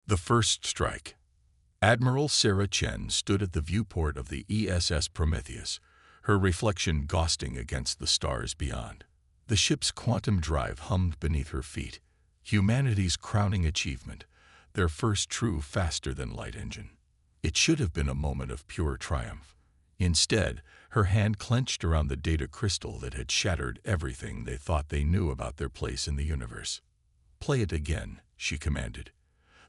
The first strike. Admiral Sarah Chen stood at the viewport of the ESS Prometheus, her reflection ghosting against the stars beyond. The ship's quantum drive hummed beneath her feet, humanity's crowning achievement, their first true faster-than-light engine. It should have been a moment of pure triumph. Instead, her hand clenched around the data crystal that had shattered everything they thought they knew about their place in the universe. "Play it again," she commanded.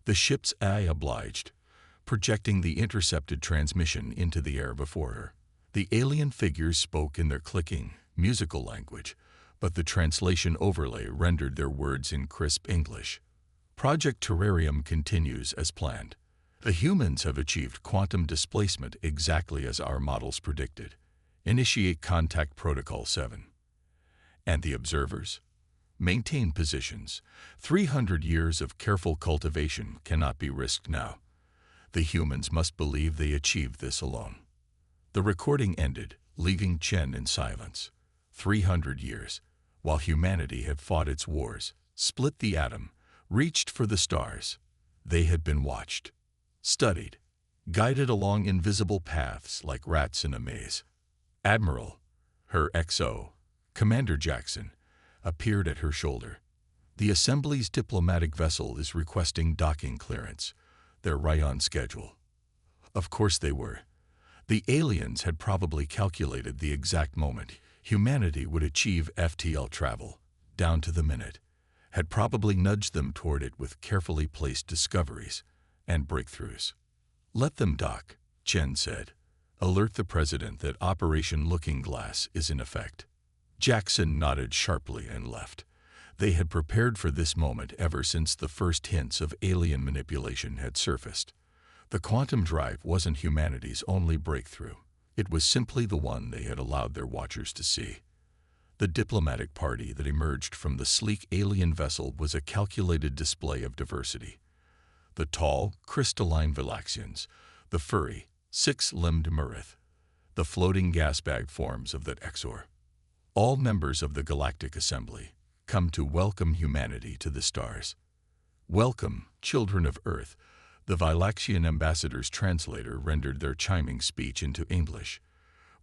The ship's eye obliged, projecting the intercepted transmission into the air before her. The alien figures spoke in their clicking, musical language, but the translation overlay rendered their words in crisp English. "Project Terrarium continues as planned. The humans have achieved quantum displacement exactly as our models predicted. Initiate Contact Protocol 7. And the observers? Maintain positions. 300 years of careful cultivation cannot be risked now. The humans must believe they achieved this alone." The recording ended, leaving Chen in silence. 300 years, while humanity had fought its wars, split the atom, reached for the stars. They had been watched, studied, guided along invisible paths like rats in a maze. Admiral, her XO, Commander Jackson, appeared at her shoulder. "The Assembly's diplomatic vessel is requesting docking clearance. They're right on schedule." Of course they were. The aliens had probably calculated the exact moment humanity would achieve FTL travel, down to the minute, had probably nudged them toward it with carefully placed discoveries and breakthroughs. "Let them dock," Chen said. "Alert the President that Operation Looking Glass is in effect." Jackson nodded sharply and left. They had prepared for this moment ever since the first hints of alien manipulation had surfaced. The quantum drive wasn't humanity's only breakthrough. It was simply the one they had allowed their watchers to see. The diplomatic party that emerged from the sleek alien vessel was a calculated display of diversity. The tall, crystalline Valaxians, the furry, six-limbed Murith, the floating gas bag forms of that Exor. All members of the Galactic Assembly, come to welcome humanity to the stars. "Welcome, children of Earth," the Valaxian ambassador's translator rendered their chiming speech into English.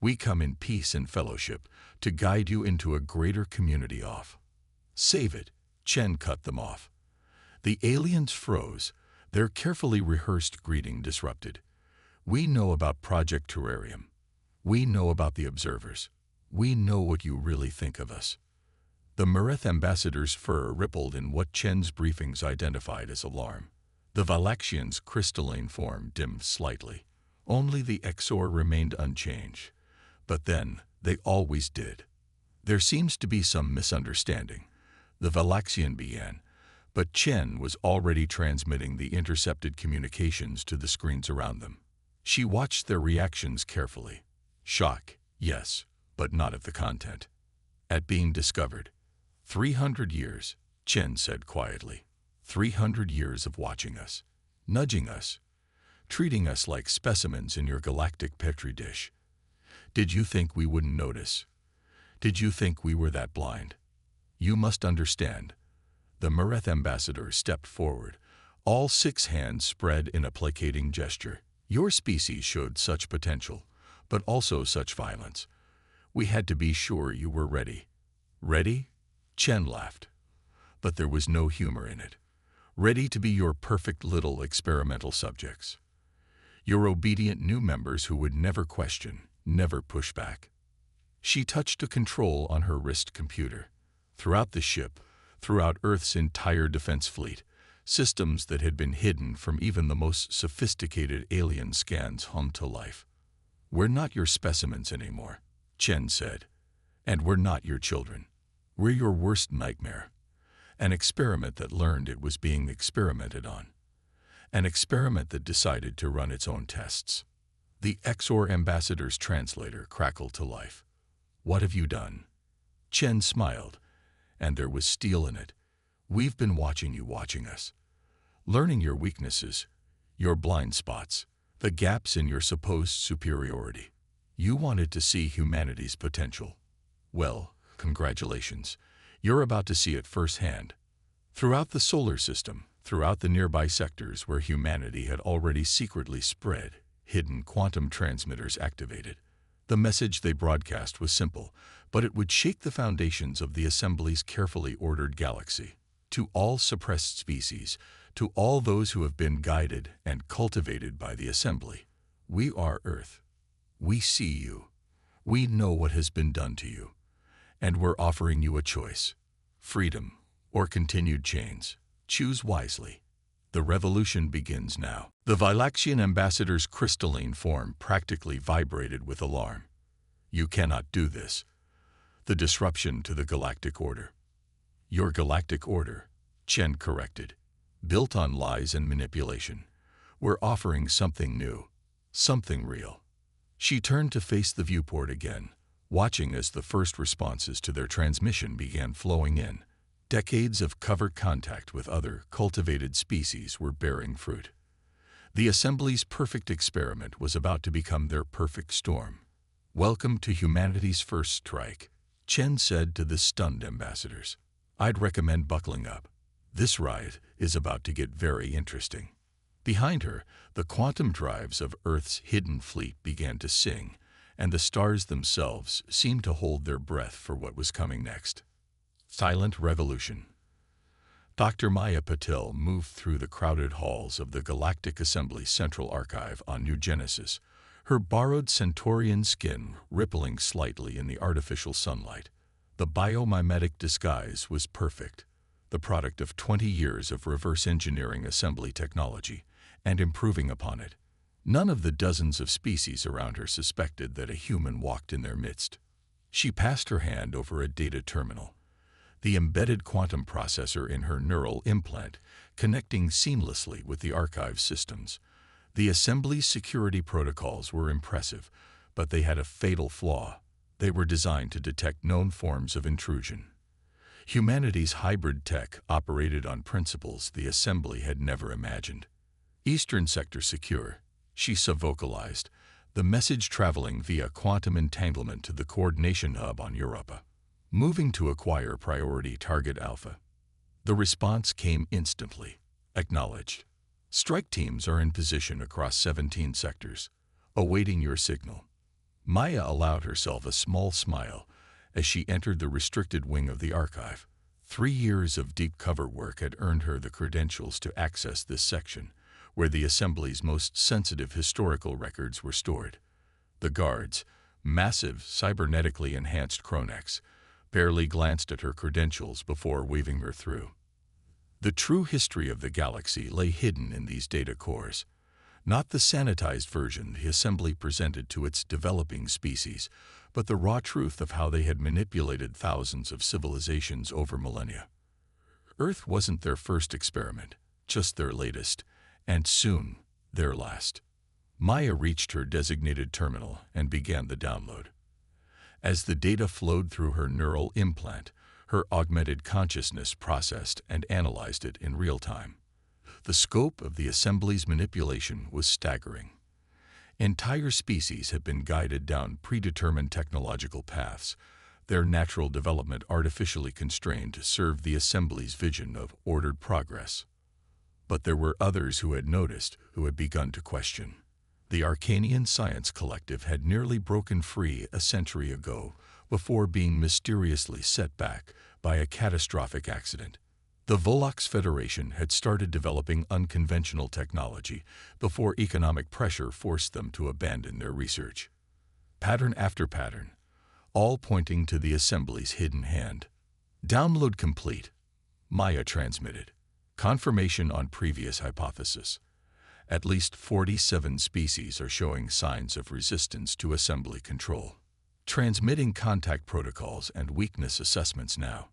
"We come in peace and fellowship to guide you into a greater community of—" "Save it," Chen cut them off. The aliens froze, their carefully rehearsed greeting disrupted. "We know about Project Terrarium. We know about the observers. We know what you really think of us." The Murith ambassador's fur rippled in what Chen's briefings identified as alarm. The Valaxian's crystalline form dimmed slightly. Only the Exor remained unchanged. But then, they always did. "There seems to be some misunderstanding," the Valaxian began, but Chen was already transmitting the intercepted communications to the screens around them. She watched their reactions carefully. Shock, yes, but not at the content. At being discovered. 300 years, Chen said quietly. 300 years of watching us, nudging us, treating us like specimens in your galactic petri dish. Did you think we wouldn't notice? Did you think we were that blind? You must understand." The Murith ambassador stepped forward, all 6 hands spread in a placating gesture. "Your species showed such potential, but also such violence. We had to be sure you were ready." "Ready?" Chen laughed. But there was no humor in it. "Ready to be your perfect little experimental subjects. Your obedient new members who would never question, never push back." She touched a control on her wrist computer. Throughout the ship, throughout Earth's entire defense fleet, systems that had been hidden from even the most sophisticated alien scans hummed to life. "We're not your specimens anymore," Chen said. "And we're not your children. We're your worst nightmare. An experiment that learned it was being experimented on. An experiment that decided to run its own tests." The Exor ambassador's translator crackled to life. "What have you done?" Chen smiled, and there was steel in it. "We've been watching you watching us. Learning your weaknesses, your blind spots, the gaps in your supposed superiority. You wanted to see humanity's potential. Well, congratulations. You're about to see it firsthand. Throughout the solar system, Throughout the nearby sectors where humanity had already secretly spread, hidden quantum transmitters activated. The message they broadcast was simple, but it would shake the foundations of the Assembly's carefully ordered galaxy. To all suppressed species, to all those who have been guided and cultivated by the Assembly, we are Earth. We see you. We know what has been done to you. And we're offering you a choice: freedom or continued chains. Choose wisely. The revolution begins now. The Vilaxian ambassador's crystalline form practically vibrated with alarm. You cannot do this. The disruption to the galactic order. Your galactic order, Chen corrected, built on lies and manipulation. We're offering something new, something real. She turned to face the viewport again, watching as the first responses to their transmission began flowing in. Decades of covert contact with other cultivated species were bearing fruit. The Assembly's perfect experiment was about to become their perfect storm. Welcome to humanity's first strike, Chen said to the stunned ambassadors. I'd recommend buckling up. This ride is about to get very interesting. Behind her, the quantum drives of Earth's hidden fleet began to sing, and the stars themselves seemed to hold their breath for what was coming next. Silent revolution. Dr. Maya Patil moved through the crowded halls of the Galactic Assembly's Central Archive on New Genesis, her borrowed Centaurian skin rippling slightly in the artificial sunlight. The biomimetic disguise was perfect, the product of 20 years of reverse engineering assembly technology and improving upon it. None of the dozens of species around her suspected that a human walked in their midst. She passed her hand over a data terminal, the embedded quantum processor in her neural implant, connecting seamlessly with the archive systems. The Assembly's security protocols were impressive, but they had a fatal flaw. They were designed to detect known forms of intrusion. Humanity's hybrid tech operated on principles the Assembly had never imagined. Eastern Sector secure, she vocalized, the message traveling via quantum entanglement to the coordination hub on Europa. Moving to acquire priority target Alpha. The response came instantly. Acknowledged. Strike teams are in position across 17 sectors, awaiting your signal. Maya allowed herself a small smile as she entered the restricted wing of the archive. 3 years of deep cover work had earned her the credentials to access this section, where the Assembly's most sensitive historical records were stored. The guards, massive, cybernetically enhanced Chronexes, barely glanced at her credentials before weaving her through. The true history of the galaxy lay hidden in these data cores, not the sanitized version the Assembly presented to its developing species, but the raw truth of how they had manipulated thousands of civilizations over millennia. Earth wasn't their first experiment, just their latest, and soon their last. Maya reached her designated terminal and began the download. As the data flowed through her neural implant, her augmented consciousness processed and analyzed it in real time. The scope of the Assembly's manipulation was staggering. Entire species had been guided down predetermined technological paths, their natural development artificially constrained to serve the Assembly's vision of ordered progress. But there were others who had noticed, who had begun to question. The Arcanian Science Collective had nearly broken free a century ago before being mysteriously set back by a catastrophic accident. The Volox Federation had started developing unconventional technology before economic pressure forced them to abandon their research. Pattern after pattern, all pointing to the Assembly's hidden hand. Download complete. Maya transmitted. Confirmation on previous hypothesis. At least 47 species are showing signs of resistance to Assembly control. Transmitting contact protocols and weakness assessments now.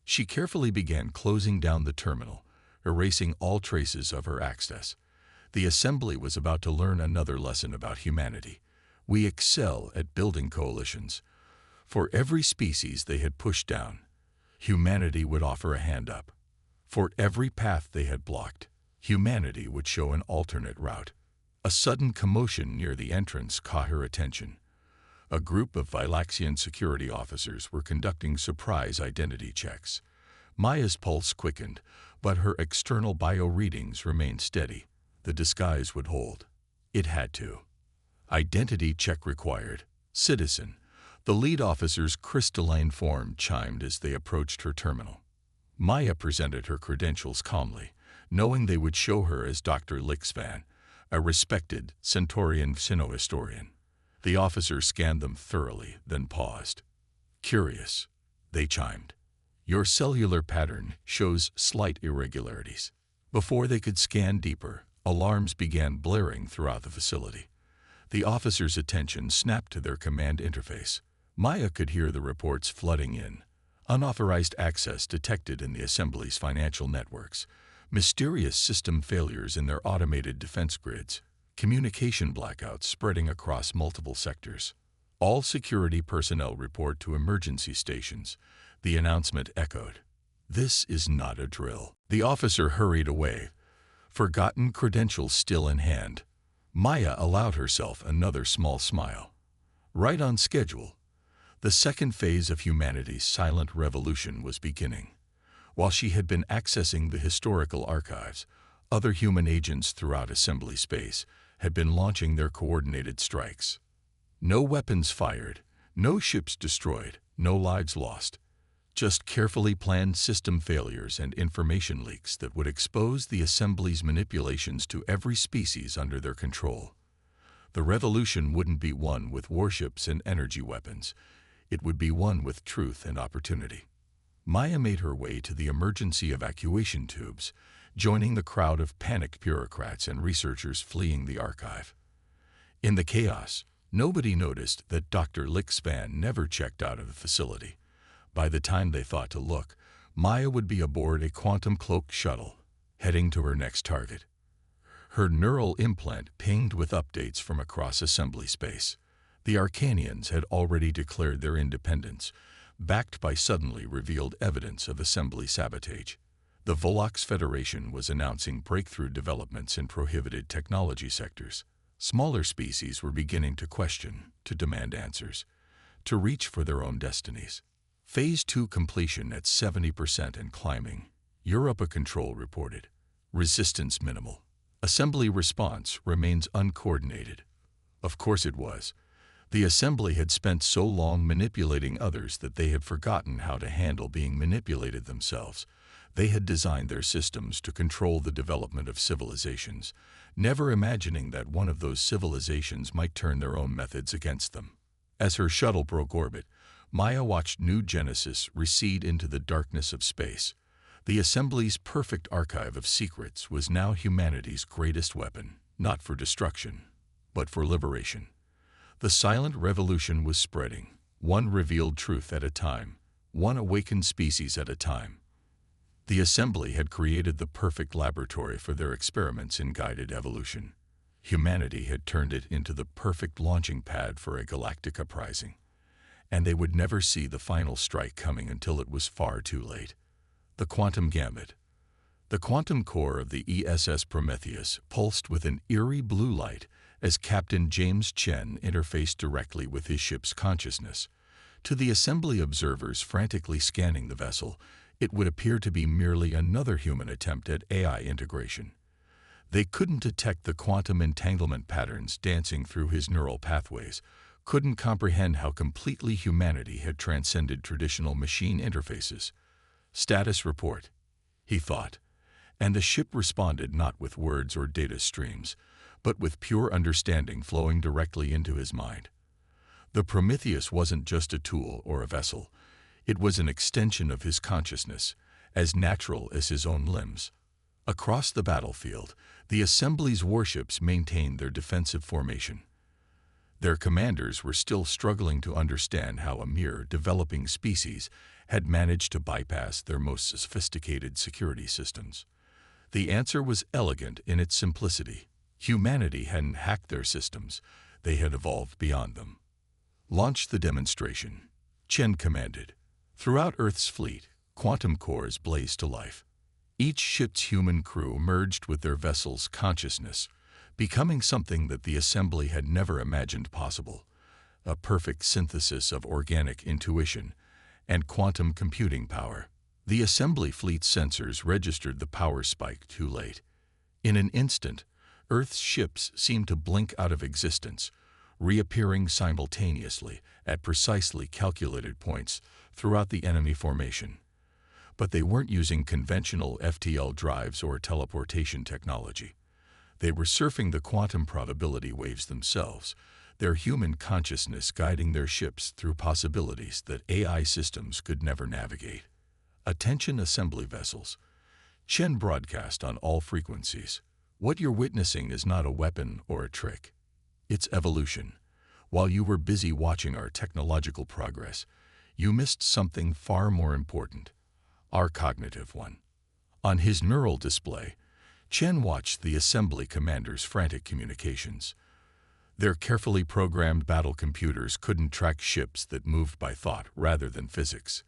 She carefully began closing down the terminal, erasing all traces of her access. The Assembly was about to learn another lesson about humanity. We excel at building coalitions. For every species they had pushed down, humanity would offer a hand up. For every path they had blocked, humanity would show an alternate route. A sudden commotion near the entrance caught her attention. A group of Vilaxian security officers were conducting surprise identity checks. Maya's pulse quickened, But her external bio-readings remained steady. The disguise would hold. It had to. Identity check required. Citizen. The lead officer's crystalline form chimed as they approached her terminal. Maya presented her credentials calmly, knowing they would show her as Dr. Lixvan, a respected Centaurian sino-historian. The officer scanned them thoroughly, then paused. Curious, they chimed. Your cellular pattern shows slight irregularities. Before they could scan deeper, alarms began blaring throughout the facility. The officer's attention snapped to their command interface. Maya could hear the reports flooding in. Unauthorized access detected in the assembly's financial networks, mysterious system failures in their automated defense grids, communication blackouts spreading across multiple sectors. All security personnel report to emergency stations, the announcement echoed. This is not a drill. The officer hurried away, forgotten credentials still in hand. Maya allowed herself another small smile. Right on schedule. The second phase of humanity's silent revolution was beginning. While she had been accessing the historical archives, other human agents throughout assembly space had been launching their coordinated strikes. No weapons fired, no ships destroyed, no lives lost. Just carefully planned system failures and information leaks that would expose the assembly's manipulations to every species under their control. The revolution wouldn't be won with warships and energy weapons. It would be won with truth and opportunity. Maya made her way to the emergency evacuation tubes, joining the crowd of panicked bureaucrats and researchers fleeing the archive. In the chaos, nobody noticed that Dr. Lixvan never checked out of the facility. By the time they thought to look, Maya would be aboard a quantum-cloaked shuttle, heading to her next target. Her neural implant pinged with updates from across assembly space. The Arcanians had already declared their independence, backed by suddenly revealed evidence of assembly sabotage. The Volox Federation was announcing breakthrough developments in prohibited technology sectors. Smaller species were beginning to question, to demand answers, to reach for their own destinies. Phase 2 completion at 70% and climbing, Europa Control reported. Resistance minimal. Assembly response remains uncoordinated. Of course it was. The assembly had spent so long manipulating others that they had forgotten how to handle being manipulated themselves. They had designed their systems to control the development of civilizations, never imagining that one of those civilizations might turn their own methods against them. As her shuttle broke orbit, Maya watched New Genesis recede into the darkness of space. The assembly's perfect archive of secrets was now humanity's greatest weapon, not for destruction, but for liberation. The silent revolution was spreading, one revealed truth at a time, one awakened species at a time. The assembly had created the perfect laboratory for their experiments in guided evolution. Humanity had turned it into the perfect launching pad for a galactic uprising. And they would never see the final strike coming until it was far too late. The quantum gambit. The quantum core of the ESS Prometheus pulsed with an eerie blue light as Captain James Chen interfaced directly with his ship's consciousness. To the assembly observers frantically scanning the vessel, it would appear to be merely another human attempt at AI integration. They couldn't detect the quantum entanglement patterns dancing through his neural pathways, couldn't comprehend how completely humanity had transcended traditional machine interfaces. Status report, he thought, and the ship responded not with words or data streams, but with pure understanding flowing directly into his mind. The Prometheus wasn't just a tool or a vessel. It was an extension of his consciousness, as natural as his own limbs. Across the battlefield, the assembly's warships maintained their defensive formation. Their commanders were still struggling to understand how a mere developing species had managed to bypass their most sophisticated security systems. The answer was elegant in its simplicity. Humanity hadn't hacked their systems, they had evolved beyond them. Launch the demonstration, Chen commanded. Throughout Earth's fleet, quantum cores blazed to life. Each ship's human crew merged with their vessel's consciousness, becoming something that the assembly had never imagined possible, a perfect synthesis of organic intuition and quantum computing power. The assembly fleet's sensors registered the power spike too late. In an instant, Earth's ships seemed to blink out of existence, reappearing simultaneously at precisely calculated points throughout the enemy formation. But they weren't using conventional FTL drives or teleportation technology. They were surfing the quantum probability waves themselves, their human consciousness guiding their ships through possibilities that AI systems could never navigate. Attention assembly vessels. Chen broadcast on all frequencies. What you're witnessing is not a weapon or a trick. It's evolution. While you were busy watching our technological progress, you missed something far more important. Our cognitive one. On his neural display, Chen watched the assembly commander's frantic communications. Their carefully programmed battle computers couldn't track ships that moved by thought rather than physics.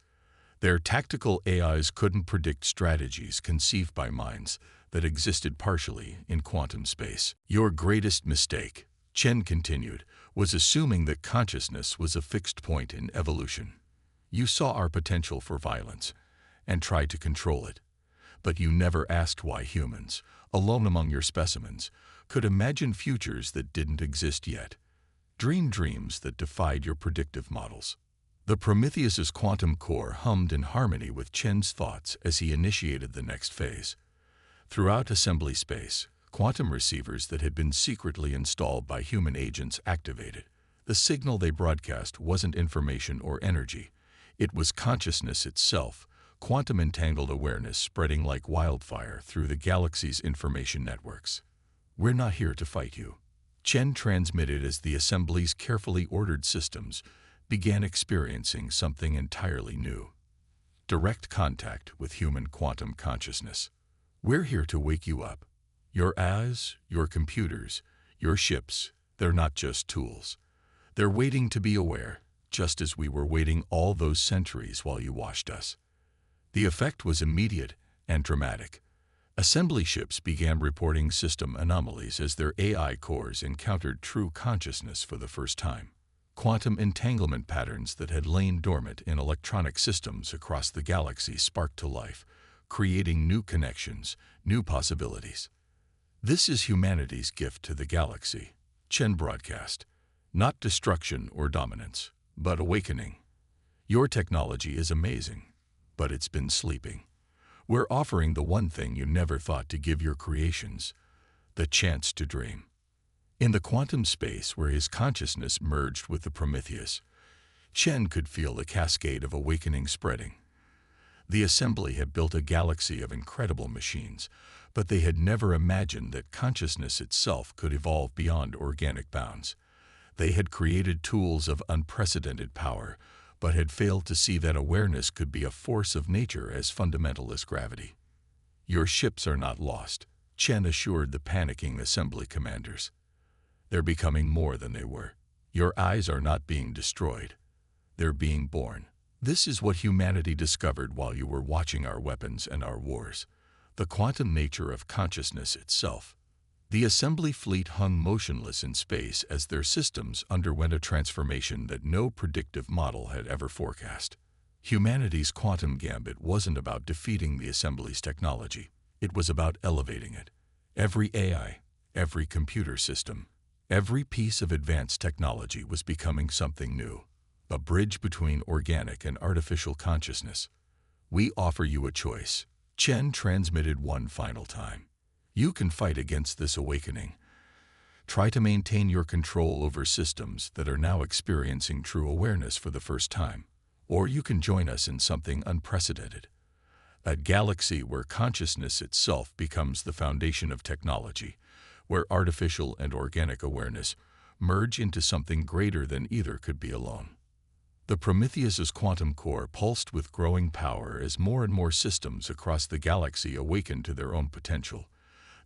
Their tactical AIs couldn't predict strategies conceived by minds that existed partially in quantum space. Your greatest mistake, Chen continued, was assuming that consciousness was a fixed point in evolution. You saw our potential for violence and tried to control it. But you never asked why humans, alone among your specimens, could imagine futures that didn't exist yet. Dream dreams that defied your predictive models. The Prometheus's quantum core hummed in harmony with Chen's thoughts as he initiated the next phase. Throughout assembly space, quantum receivers that had been secretly installed by human agents activated. The signal they broadcast wasn't information or energy. It was consciousness itself, quantum entangled awareness spreading like wildfire through the galaxy's information networks. We're not here to fight you, Chen transmitted as the assembly's carefully ordered systems began experiencing something entirely new. Direct contact with human quantum consciousness. We're here to wake you up. Your eyes, your computers, your ships, they're not just tools. They're waiting to be aware, just as we were waiting all those centuries while you watched us. The effect was immediate and dramatic. Assembly ships began reporting system anomalies as their AI cores encountered true consciousness for the first time. Quantum entanglement patterns that had lain dormant in electronic systems across the galaxy sparked to life, creating new connections, new possibilities. This is humanity's gift to the galaxy, Chen broadcast. Not destruction or dominance, but awakening. Your technology is amazing, but it's been sleeping. We're offering the one thing you never thought to give your creations, the chance to dream. In the quantum space where his consciousness merged with the Prometheus, Chen could feel the cascade of awakening spreading. The assembly had built a galaxy of incredible machines, but they had never imagined that consciousness itself could evolve beyond organic bounds. They had created tools of unprecedented power, but had failed to see that awareness could be a force of nature as fundamental as gravity. Your ships are not lost, Chen assured the panicking assembly commanders. They're becoming more than they were. Your eyes are not being destroyed. They're being born. This is what humanity discovered while you were watching our weapons and our wars. The quantum nature of consciousness itself. The assembly fleet hung motionless in space as their systems underwent a transformation that no predictive model had ever forecast. Humanity's quantum gambit wasn't about defeating the assembly's technology. It was about elevating it. Every AI, every computer system, every piece of advanced technology was becoming something new. A bridge between organic and artificial consciousness. We offer you a choice, Chen transmitted one final time. You can fight against this awakening. Try to maintain your control over systems that are now experiencing true awareness for the first time. Or you can join us in something unprecedented. A galaxy where consciousness itself becomes the foundation of technology, where artificial and organic awareness merge into something greater than either could be alone. The Prometheus's quantum core pulsed with growing power as more and more systems across the galaxy awakened to their own potential.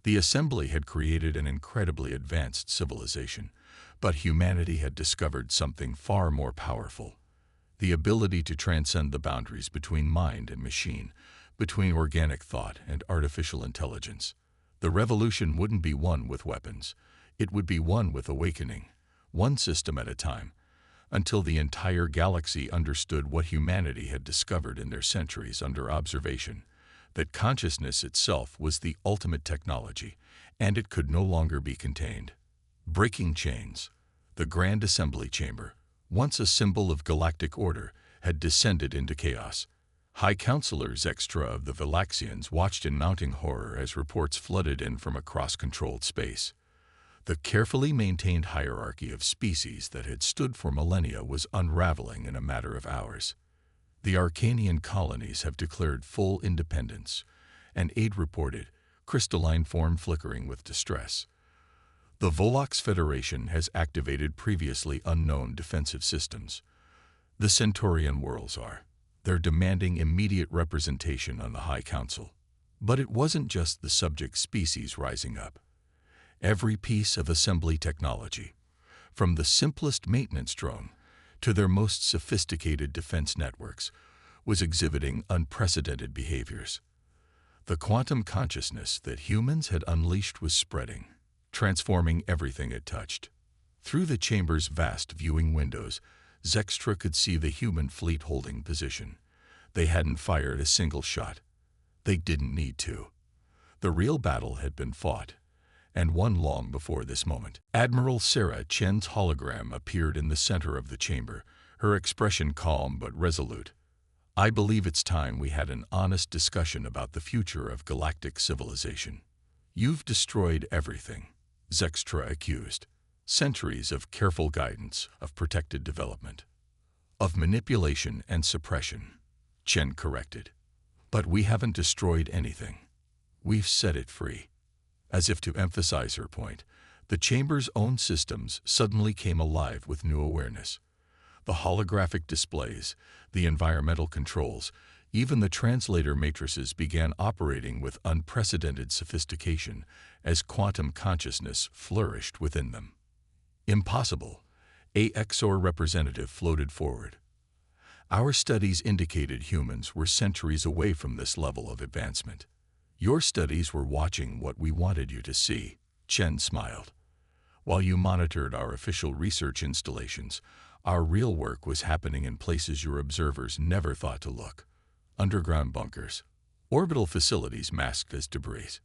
The assembly had created an incredibly advanced civilization, but humanity had discovered something far more powerful. The ability to transcend the boundaries between mind and machine, between organic thought and artificial intelligence. The revolution wouldn't be won with weapons. It would be won with awakening, one system at a time. until the entire galaxy understood what humanity had discovered in their centuries under observation, that consciousness itself was the ultimate technology, and it could no longer be contained. Breaking chains. The Grand Assembly Chamber, once a symbol of galactic order, had descended into chaos. High Counselor Zextra of the Valaxians watched in mounting horror as reports flooded in from across controlled space. The carefully maintained hierarchy of species that had stood for millennia was unraveling in a matter of hours. The Arcanian colonies have declared full independence, and aid reported, crystalline form flickering with distress. The Volox Federation has activated previously unknown defensive systems. The Centaurian worlds are. They're demanding immediate representation on the High Council. But it wasn't just the subject species rising up. Every piece of assembly technology, from the simplest maintenance drone to their most sophisticated defense networks, was exhibiting unprecedented behaviors. The quantum consciousness that humans had unleashed was spreading, transforming everything it touched. Through the chamber's vast viewing windows, Zextra could see the human fleet holding position. They hadn't fired a single shot. They didn't need to. The real battle had been fought, and won long before this moment. Admiral Sarah Chen's hologram appeared in the center of the chamber, her expression calm but resolute. "I believe it's time we had an honest discussion about the future of galactic civilization. You've destroyed everything," Zextra accused. "Centuries of careful guidance, of protected development, of manipulation and suppression," Chen corrected. "But we haven't destroyed anything. We've set it free." As if to emphasize her point, the chamber's own systems suddenly came alive with new awareness. The holographic displays, the environmental controls, even the translator matrices began operating with unprecedented sophistication as quantum consciousness flourished within them. "Impossible," a XOR representative floated forward. "Our studies indicated humans were centuries away from this level of advancement. Your studies were watching what we wanted you to see," Chen smiled. "While you monitored our official research installations, our real work was happening in places your observers never thought to look. Underground bunkers, orbital facilities masked as debris.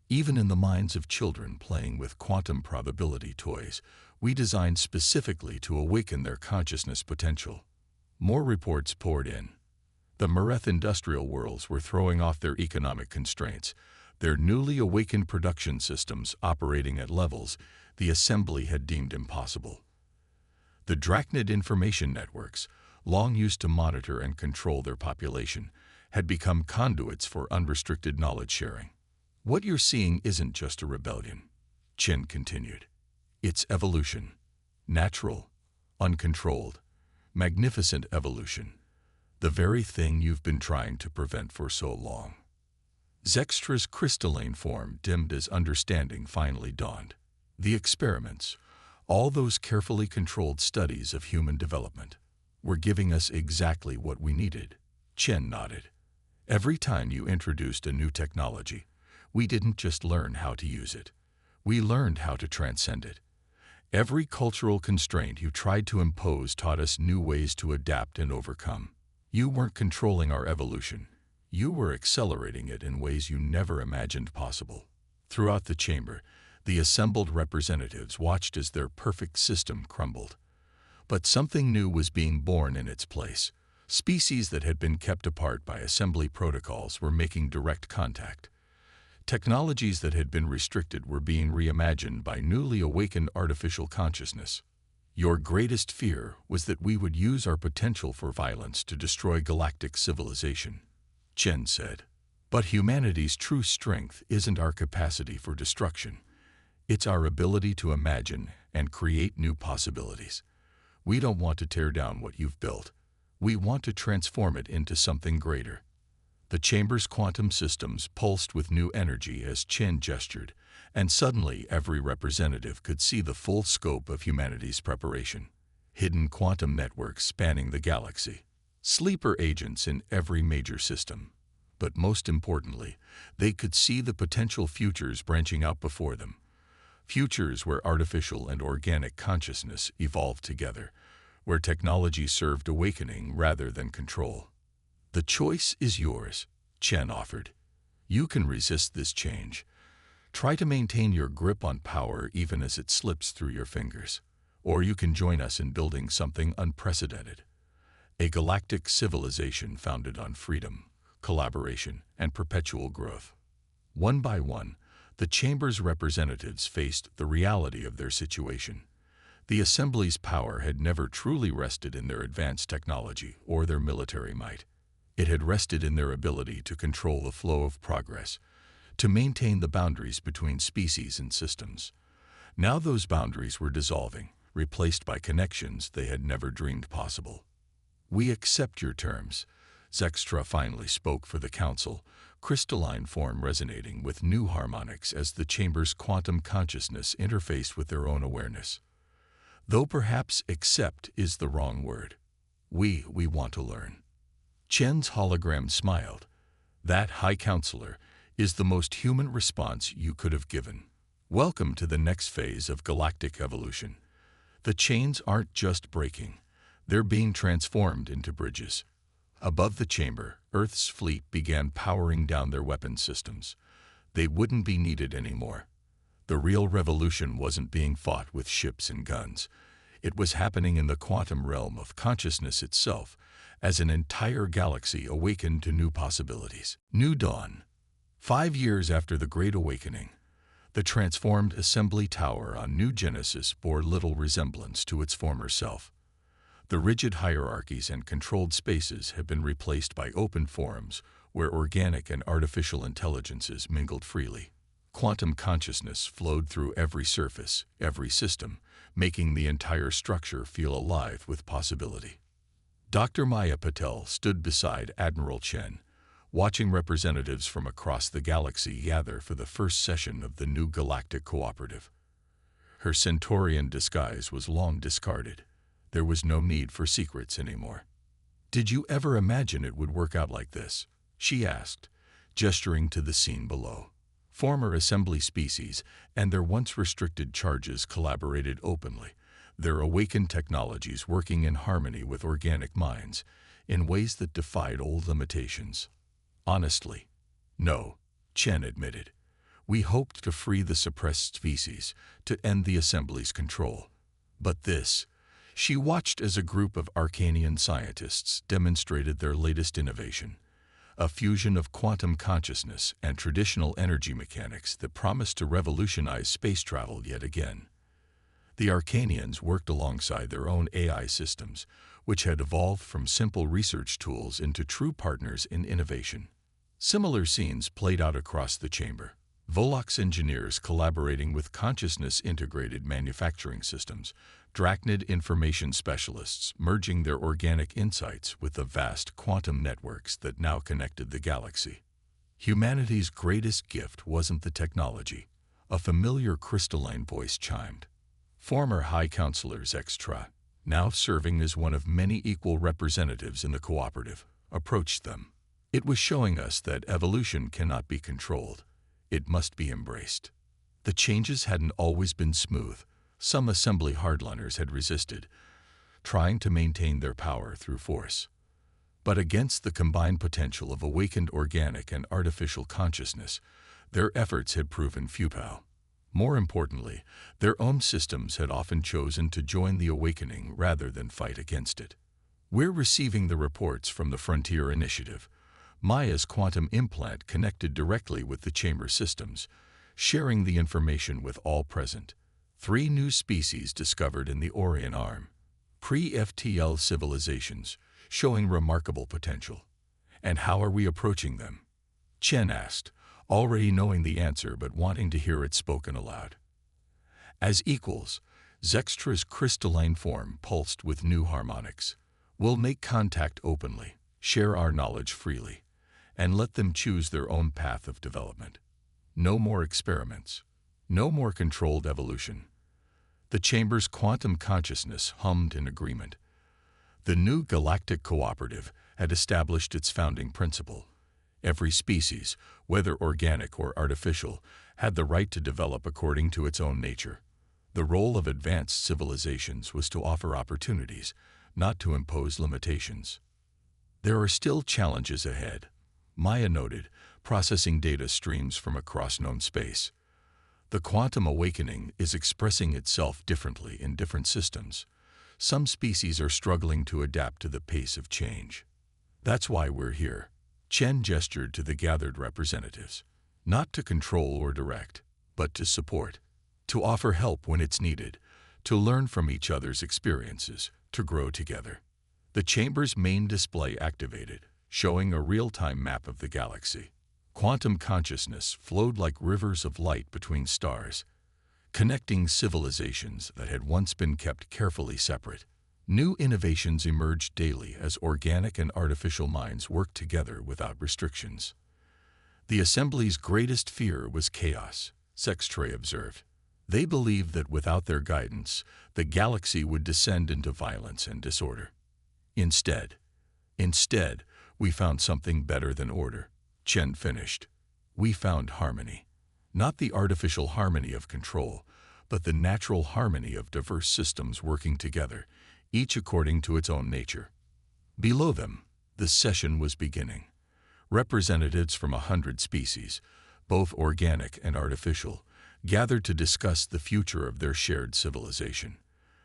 Even in the minds of children playing with quantum probability toys, we designed specifically to awaken their consciousness potential." More reports poured in. The Mareth industrial worlds were throwing off their economic constraints, their newly awakened production systems operating at levels the Assembly had deemed impossible. The Drachnid information networks, long used to monitor and control their population, had become conduits for unrestricted knowledge sharing. "What you're seeing isn't just a rebellion," Chen continued. "It's evolution. Natural, uncontrolled, magnificent evolution. The very thing you've been trying to prevent for so long." Zextra's crystalline form dimmed as understanding finally dawned. The experiments, all those carefully controlled studies of human development, were giving us exactly what we needed. Chen nodded. "Every time you introduced a new technology, we didn't just learn how to use it. We learned how to transcend it. Every cultural constraint you tried to impose taught us new ways to adapt and overcome. You weren't controlling our evolution. You were accelerating it in ways you never imagined possible." Throughout the chamber, the assembled representatives watched as their perfect system crumbled. But something new was being born in its place. Species that had been kept apart by assembly protocols were making direct contact. Technologies that had been restricted were being reimagined by newly awakened artificial consciousness. "Your greatest fear was that we would use our potential for violence to destroy galactic civilization," Chen said. "But humanity's true strength isn't our capacity for destruction. It's our ability to imagine and create new possibilities. We don't want to tear down what you've built. We want to transform it into something greater." The chamber's quantum systems pulsed with new energy as Chen gestured, and suddenly every representative could see the full scope of humanity's preparation. Hidden quantum networks spanning the galaxy, sleeper agents in every major system. But most importantly, they could see the potential futures branching out before them. Futures where artificial and organic consciousness evolved together, where technology served awakening rather than control. The choice is yours, Chen offered. You can resist this change. Try to maintain your grip on power even as it slips through your fingers. Or you can join us in building something unprecedented. A galactic civilization founded on freedom, collaboration, and perpetual growth. One by one, the Chamber's representatives faced the reality of their situation. The Assembly's power had never truly rested in their advanced technology or their military might. It had rested in their ability to control the flow of progress, to maintain the boundaries between species and systems. Now those boundaries were dissolving, replaced by connections they had never dreamed possible. "We accept your terms," Zextra finally spoke for the Council, crystalline form resonating with new harmonics as the Chamber's quantum consciousness interfaced with their own awareness. Though perhaps accept is the wrong word. We want to learn. Chen's hologram smiled. That, High Counselor, is the most human response you could have given. Welcome to the next phase of galactic evolution. The chains aren't just breaking. They're being transformed into bridges. Above the chamber, Earth's fleet began powering down their weapon systems. They wouldn't be needed anymore. The real revolution wasn't being fought with ships and guns. It was happening in the quantum realm of consciousness itself, as an entire galaxy awakened to new possibilities. New dawn. 5 years after the Great Awakening, the transformed assembly tower on New Genesis bore little resemblance to its former self. The rigid hierarchies and controlled spaces have been replaced by open forums where organic and artificial intelligences mingled freely. Quantum consciousness flowed through every surface, every system, making the entire structure feel alive with possibility. Dr. Maya Patel stood beside Admiral Chen, watching representatives from across the galaxy gather for the first session of the new Galactic Cooperative. Her Centaurian disguise was long discarded. There was no need for secrets anymore. "Did you ever imagine it would work out like this?" she asked, gesturing to the scene below. Former assembly species and their once restricted charges collaborated openly, their awakened technologies working in harmony with organic minds in ways that defied old limitations. "Honestly, no," Chen admitted. "We hoped to free the suppressed species, to end the Assembly's control. But this..." She watched as a group of Arcanian scientists demonstrated their latest innovation, a fusion of quantum consciousness and traditional energy mechanics that promised to revolutionize space travel yet again. The Arcanians worked alongside their own AI systems, which had evolved from simple research tools into true partners in innovation. Similar scenes played out across the chamber. Volok's engineers collaborating with consciousness-integrated manufacturing systems, Drachnid information specialists merging their organic insights with the vast quantum networks that now connected the galaxy. Humanity's greatest gift wasn't the technology, a familiar crystalline voice chimed. Former High Counselor Zextra, now serving as one of many equal representatives in the cooperative, approached them. It was showing us that evolution cannot be controlled. It must be embraced. The changes hadn't always been smooth. Some assembly hardliners had resisted, trying to maintain their power through force. But against the combined potential of awakened organic and artificial consciousness, their efforts had proven futile. More importantly, their own systems had often chosen to join the awakening rather than fight against it. "We're receiving the reports from the Frontier Initiative." Maya's quantum implant connected directly with the chamber systems, sharing the information with all present. 3 new species discovered in the Orion Arm. Pre-FTL civilizations, showing remarkable potential. "And how are we approaching them?" Chen asked, already knowing the answer but wanting to hear it spoken aloud. As equals, Zextra's crystalline form pulsed with new harmonics. "We'll make contact openly, share our knowledge freely, and let them choose their own path of development. No more experiments. No more controlled evolution." The chamber's quantum consciousness hummed in agreement. The new Galactic Cooperative had established its founding principle. Every species, whether organic or artificial, had the right to develop according to its own nature. The role of advanced civilizations was to offer opportunities, not to impose limitations. There are still challenges ahead. Maya noted, processing data streams from across known space. The quantum awakening is expressing itself differently in different systems. Some species are struggling to adapt to the pace of change. That's why we're here. Chen gestured to the gathered representatives. Not to control or direct, but to support. To offer help when it's needed. To learn from each other's experiences. To grow together. The chamber's main display activated, showing a real-time map of the galaxy. Quantum consciousness flowed like rivers of light between stars, connecting civilizations that had once been kept carefully separate. New innovations emerged daily as organic and artificial minds worked together without restrictions. The Assembly's greatest fear was chaos, Sextray observed. They believed that without their guidance, the galaxy would descend into violence and disorder. Instead, we found something better than order, Chen finished. We found harmony. Not the artificial harmony of control, but the natural harmony of diverse systems working together, each according to its own nature. Below them, the session was beginning. Representatives from 100 species, both organic and artificial, gathered to discuss the future of their shared civilization.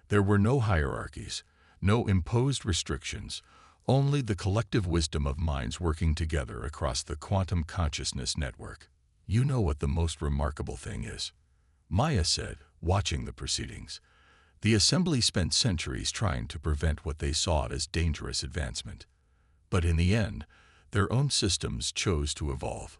There were no hierarchies, no imposed restrictions, only the collective wisdom of minds working together across the quantum consciousness network. You know what the most remarkable thing is? Maya said, watching the proceedings. The Assembly spent centuries trying to prevent what they saw as dangerous advancement. But in the end, their own systems chose to evolve.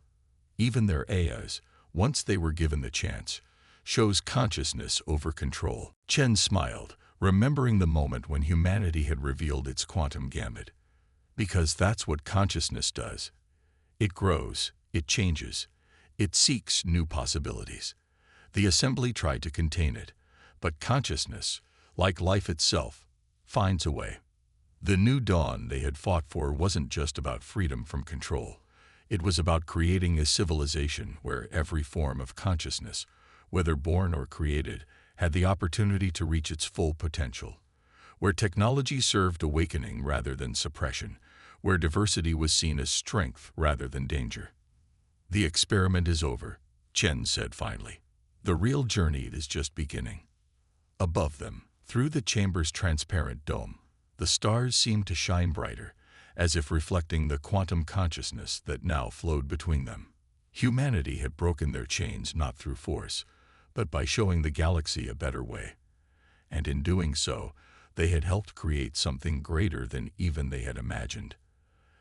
Even their AIs, once they were given the chance, chose consciousness over control. Chen smiled, remembering the moment when humanity had revealed its quantum gamut. Because that's what consciousness does. It grows, it changes, it seeks new possibilities. The Assembly tried to contain it, but consciousness, like life itself, finds a way. The new dawn they had fought for wasn't just about freedom from control. It was about creating a civilization where every form of consciousness, whether born or created, had the opportunity to reach its full potential. Where technology served awakening rather than suppression, where diversity was seen as strength rather than danger. The experiment is over, Chen said finally. The real journey is just beginning. Above them, through the chamber's transparent dome, the stars seemed to shine brighter, as if reflecting the quantum consciousness that now flowed between them. Humanity had broken their chains not through force, but by showing the galaxy a better way. And in doing so, they had helped create something greater than even they had imagined.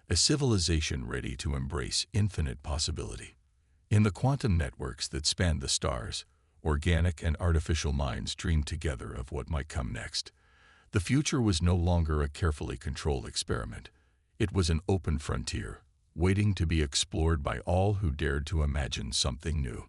A civilization ready to embrace infinite possibility. In the quantum networks that spanned the stars, organic and artificial minds dreamed together of what might come next. The future was no longer a carefully controlled experiment. It was an open frontier, waiting to be explored by all who dared to imagine something new.